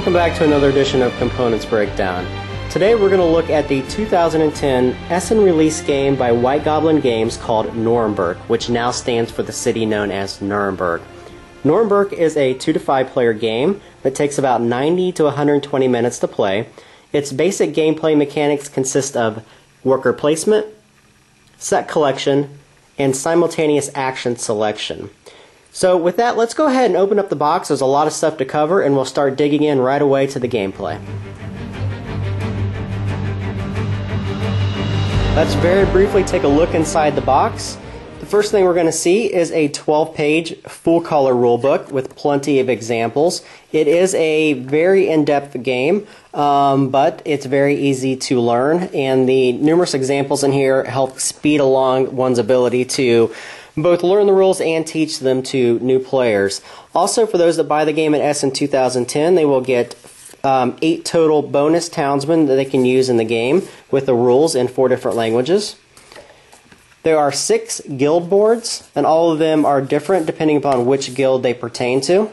Welcome back to another edition of Components Breakdown. Today we're going to look at the 2010 Essen release game by White Goblin Games called Norenberg, which now stands for the city known as Norenberg. Norenberg is a 2 to 5 player game that takes about 90 to 120 minutes to play. Its basic gameplay mechanics consist of worker placement, set collection, and simultaneous action selection. So with that, let's go ahead and open up the box. There's a lot of stuff to cover, and we'll start digging in right away to the gameplay. Let's very briefly take a look inside the box. The first thing we're going to see is a 12-page full-color rulebook with plenty of examples. It is a very in-depth game, but it's very easy to learn, and the numerous examples in here help speed along one's ability to both learn the rules and teach them to new players. Also, for those that buy the game at Essen 2010, they will get 8 total bonus townsmen that they can use in the game with the rules in 4 different languages. There are 6 guild boards, and all of them are different depending upon which guild they pertain to.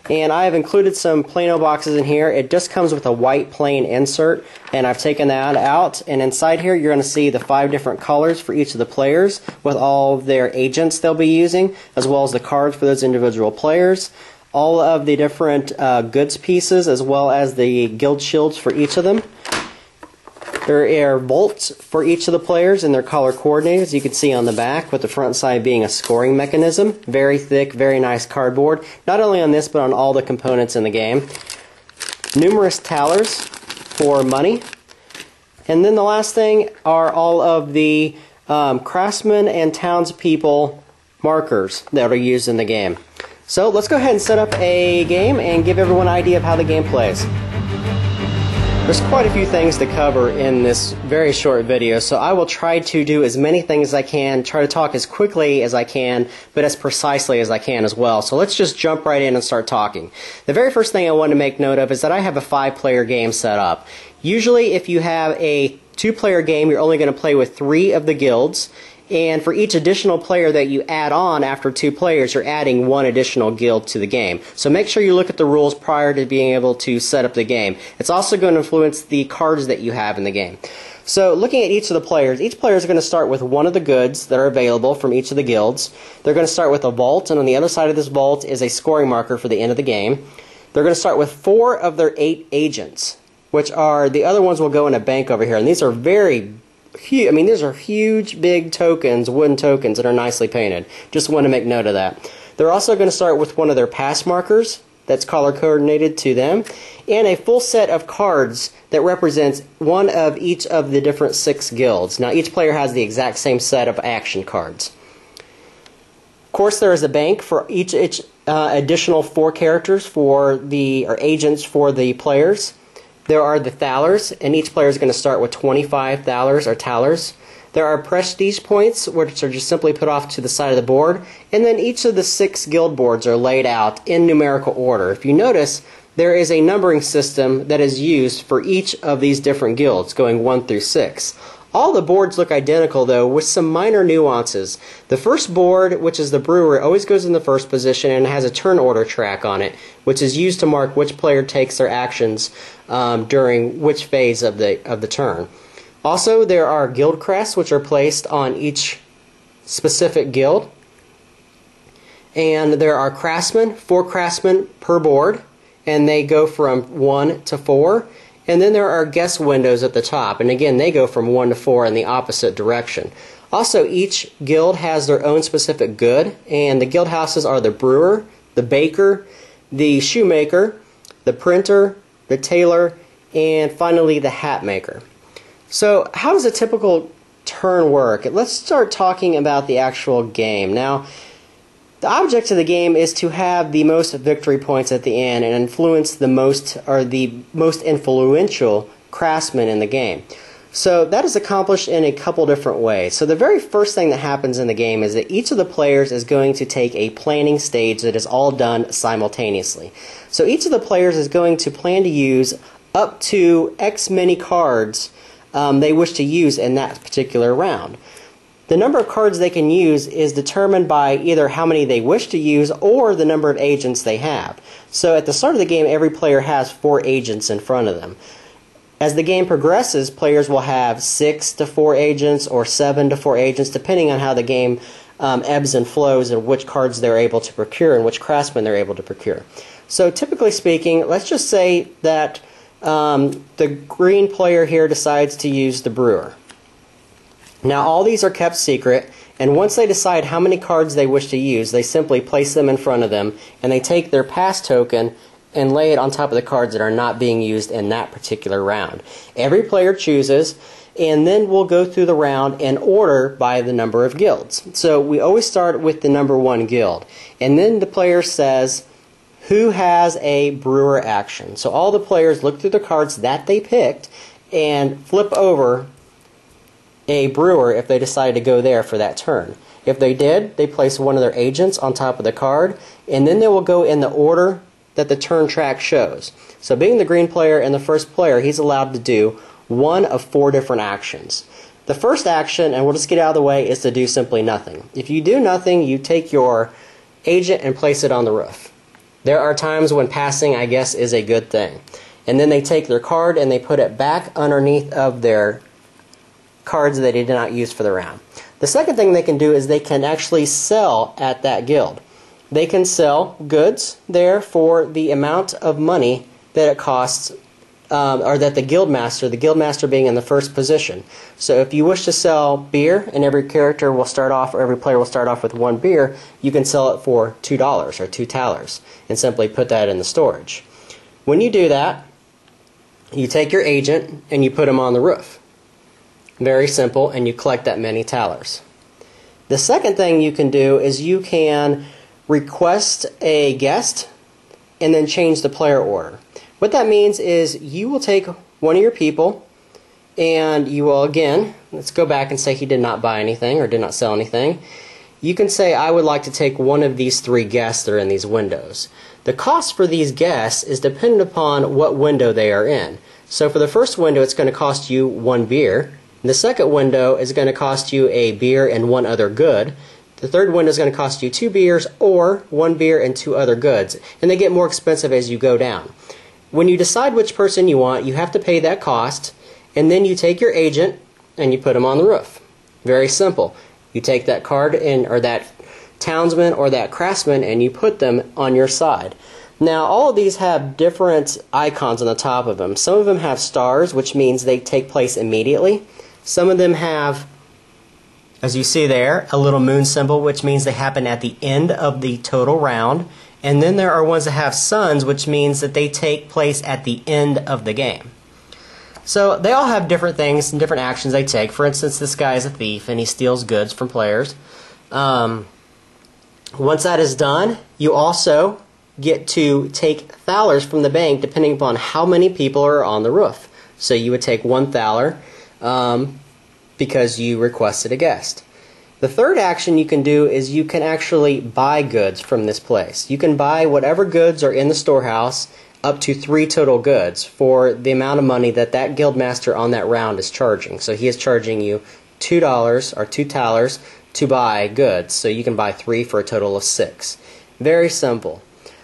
And I have included some Plano boxes in here. It just comes with a white plain insert, and I've taken that out. And inside here you're going to see the 5 different colors for each of the players with all of their agents they'll be using, as well as the cards for those individual players. All of the different goods pieces, as well as the guild shields for each of them. There are bolts for each of the players and they're color coordinated, as you can see on the back, with the front side being a scoring mechanism. Very thick, very nice cardboard, not only on this but on all the components in the game. Numerous tellers for money. And then the last thing are all of the craftsmen and townspeople markers that are used in the game. So let's go ahead and set up a game and give everyone an idea of how the game plays. There's quite a few things to cover in this very short video, so I will try to do as many things as I can, try to talk as quickly as I can, but as precisely as I can as well. So let's just jump right in and start talking. The very first thing I want to make note of is that I have a 5-player game set up. Usually if you have a 2-player game, you're only going to play with 3 of the guilds. And for each additional player that you add on after 2 players, you're adding 1 additional guild to the game. So make sure you look at the rules prior to being able to set up the game. It's also going to influence the cards that you have in the game. So looking at each of the players, each player is going to start with 1 of the goods that are available from each of the guilds. They're going to start with a vault, and on the other side of this vault is a scoring marker for the end of the game. They're going to start with 4 of their 8 agents, which are, the other ones will go in a bank over here, and these are very huge. I mean, these are huge, big tokens, wooden tokens that are nicely painted. Just want to make note of that. They're also going to start with 1 of their pass markers that's color coordinated to them, and a full set of cards that represents 1 of each of the different 6 guilds. Now, each player has the exact same set of action cards. Of course, there is a bank for each additional 4 characters for or agents for the players. There are the thalers, and each player is going to start with 25 thalers or talers. There are prestige points, which are just simply put off to the side of the board, and then each of the 6 guild boards are laid out in numerical order. If you notice, there is a numbering system that is used for each of these different guilds, going 1 through 6. All the boards look identical, though, with some minor nuances. The first board, which is the brewer, always goes in the first position and has a turn order track on it, which is used to mark which player takes their actions during which phase of the turn. Also, there are guild crests, which are placed on each specific guild. And there are craftsmen, 4 craftsmen per board, and they go from 1 to 4. And then there are guest windows at the top, and again, they go from 1 to 4 in the opposite direction. Also, each guild has their own specific good, and the guild houses are the brewer, the baker, the shoemaker, the printer, the tailor, and finally the hat maker. So, how does a typical turn work? Let's start talking about the actual game. Now, the object of the game is to have the most victory points at the end and influence the most influential craftsmen in the game. So that is accomplished in a couple different ways. So the very first thing that happens in the game is that each of the players is going to take a planning stage that is all done simultaneously. So each of the players is going to plan to use up to X many cards they wish to use in that particular round. The number of cards they can use is determined by either how many they wish to use or the number of agents they have. So at the start of the game, every player has 4 agents in front of them. As the game progresses, players will have 6 to 4 agents or 7 to 4 agents, depending on how the game ebbs and flows and which cards they're able to procure and which craftsmen they're able to procure. So typically speaking, let's just say that the green player here decides to use the brewer. Now all these are kept secret, and once they decide how many cards they wish to use, they simply place them in front of them, and they take their pass token and lay it on top of the cards that are not being used in that particular round. Every player chooses, and then we'll go through the round in order by the number of guilds. So we always start with the number 1 guild, and then the player says who has a brewer action. So all the players look through the cards that they picked and flip over a brewer if they decide to go there for that turn. If they did, they place one of their agents on top of the card, and then they will go in the order that the turn track shows. So being the green player and the first player, he's allowed to do one of 4 different actions. The first action, and we'll just get out of the way, is to do simply nothing. If you do nothing, you take your agent and place it on the roof. There are times when passing, I guess, is a good thing. And then they take their card and they put it back underneath of their cards that they did not use for the round. The second thing they can do is they can actually sell at that guild. They can sell goods there for the amount of money that it costs, or that the guildmaster being in the first position. So if you wish to sell beer, and every character will start off, or every player will start off with 1 beer, you can sell it for $2 or 2 talers, and simply put that in the storage. When you do that, you take your agent and you put him on the roof. Very simple, and you collect that many talers. The second thing you can do is you can request a guest and then change the player order. What that means is you will take one of your people and you will, again, let's go back and say he did not buy anything or did not sell anything. You can say, I would like to take one of these 3 guests that are in these windows. The cost for these guests is dependent upon what window they are in. So for the first window, it's going to cost you 1 beer. The second window is going to cost you a beer and 1 other good. The third window is going to cost you 2 beers or 1 beer and 2 other goods. And they get more expensive as you go down. When you decide which person you want, you have to pay that cost, and then you take your agent and you put him on the roof. Very simple. You take that card or that townsman or that craftsman and you put them on your side. Now all of these have different icons on the top of them. Some of them have stars, which means they take place immediately. Some of them have, as you see there, a little moon symbol, which means they happen at the end of the total round. And then there are ones that have suns, which means that they take place at the end of the game. So they all have different things and different actions they take. For instance, this guy is a thief and he steals goods from players. Once that is done, you also get to take thalers from the bank depending upon how many people are on the roof. So you would take 1 thaler because you requested a guest. The third action you can do is you can actually buy goods from this place. You can buy whatever goods are in the storehouse, up to 3 total goods, for the amount of money that that guildmaster on that round is charging. So he is charging you $2 or 2 talers to buy goods. So you can buy 3 for a total of 6. Very simple.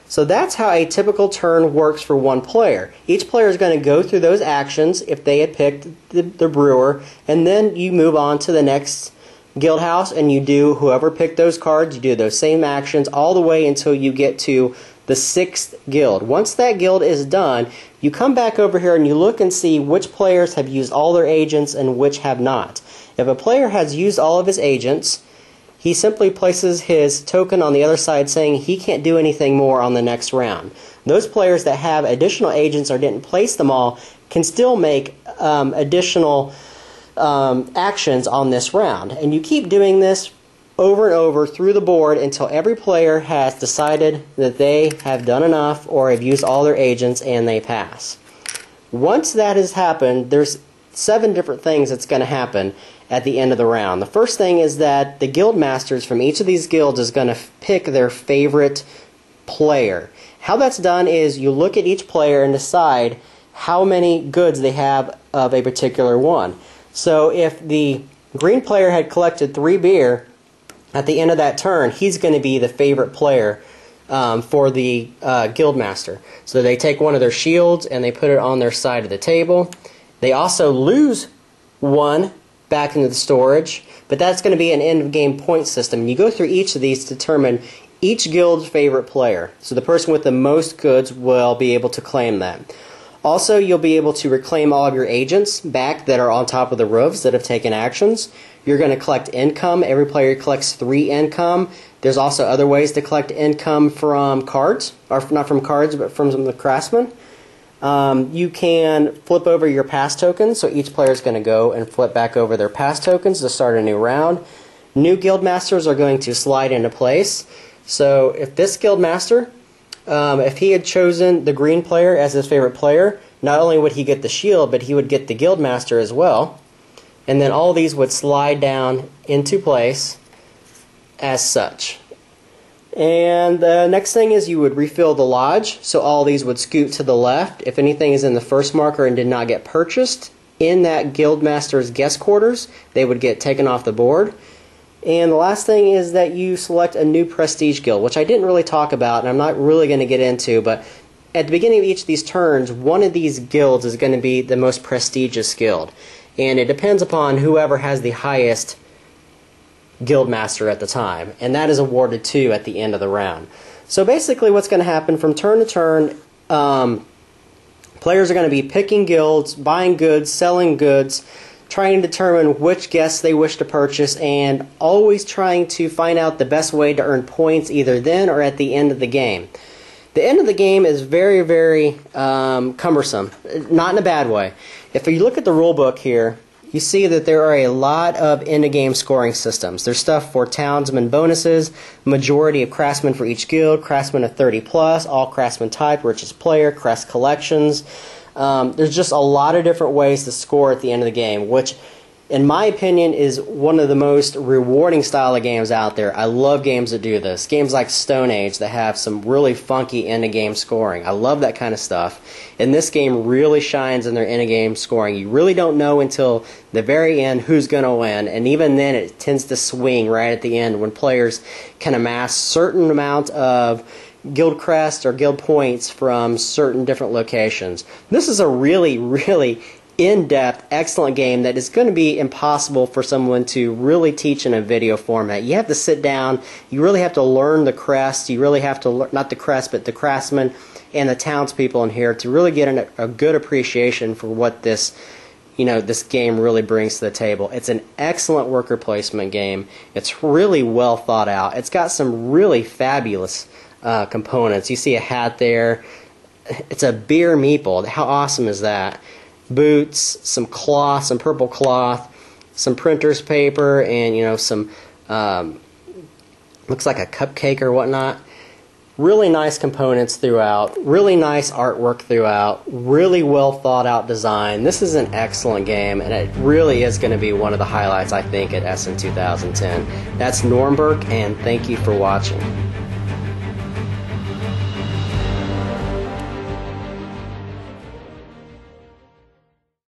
So that's how a typical turn works for 1 player. Each player is going to go through those actions if they had picked the brewer, and then you move on to the next guild house and you do, whoever picked those cards, you do those same actions all the way until you get to the 6th guild. Once that guild is done, you come back over here and you look and see which players have used all their agents and which have not. If a player has used all of his agents, he simply places his token on the other side saying he can't do anything more on the next round. Those players that have additional agents or didn't place them all can still make additional actions on this round. And you keep doing this over and over through the board until every player has decided that they have done enough or have used all their agents and they pass. Once that has happened, there's 7 different things that's going to happen at the end of the round. The first thing is that the guild masters from each of these guilds is going to pick their favorite player. How that's done is you look at each player and decide how many goods they have of a particular one. So if the green player had collected 3 beer at the end of that turn, he's going to be the favorite player for the guildmaster. So they take one of their shields and they put it on their side of the table. They also lose 1 back into the storage, but that's going to be an end-of-game point system. And you go through each of these to determine each guild's favorite player. So the person with the most goods will be able to claim that. Also, you'll be able to reclaim all of your agents back that are on top of the roofs that have taken actions. You're going to collect income. Every player collects 3 income. There's also other ways to collect income from cards, or not from cards, but from the craftsmen. You can flip over your pass tokens, so each player is going to go and flip back over their pass tokens to start a new round. New guild masters are going to slide into place. So if this guild master, if he had chosen the green player as his favorite player, not only would he get the shield, but he would get the guild master as well. And then all these would slide down into place as such. And the next thing is you would refill the lodge, so all these would scoot to the left. If anything is in the first marker and did not get purchased in that guildmaster's guest quarters, they would get taken off the board. And the last thing is that you select a new prestige guild, which I didn't really talk about and I'm not really going to get into, but at the beginning of each of these turns, one of these guilds is going to be the most prestigious guild. And it depends upon whoever has the highest guildmaster at the time, and that is awarded to at the end of the round. So basically what's going to happen from turn to turn, players are going to be picking guilds, buying goods, selling goods, trying to determine which guests they wish to purchase, and always trying to find out the best way to earn points either then or at the end of the game. The end of the game is very, very cumbersome, not in a bad way. If you look at the rule book here, you see that there are a lot of end-of-game scoring systems. There's stuff for townsmen bonuses, majority of craftsmen for each guild, craftsmen of 30 plus, all craftsmen type, richest player, crest collections. There's just a lot of different ways to score at the end of the game, which in my opinion is one of the most rewarding style of games out there. I love games that do this. Games like Stone Age that have some really funky end-of-game scoring. I love that kind of stuff. And this game really shines in their end-of-game scoring. You really don't know until the very end who's going to win, and even then it tends to swing right at the end when players can amass certain amount of guild crest or guild points from certain different locations. This is a really, really in-depth, excellent game that is going to be impossible for someone to really teach in a video format. You have to sit down, you really have to learn the crest, you really have to learn, not the crest, but the craftsmen and the townspeople in here to really get a good appreciation for what this, this game really brings to the table. It's an excellent worker placement game. It's really well thought out. It's got some really fabulous components. You see a hat there. It's a beer meeple. How awesome is that? Boots, some cloth, some purple cloth, some printer's paper, and some looks like a cupcake or whatnot. Really nice components throughout, really nice artwork throughout, really well thought out design. This is an excellent game, and it really is going to be one of the highlights, I think, at Essen 2010. That's Norenberc, and thank you for watching.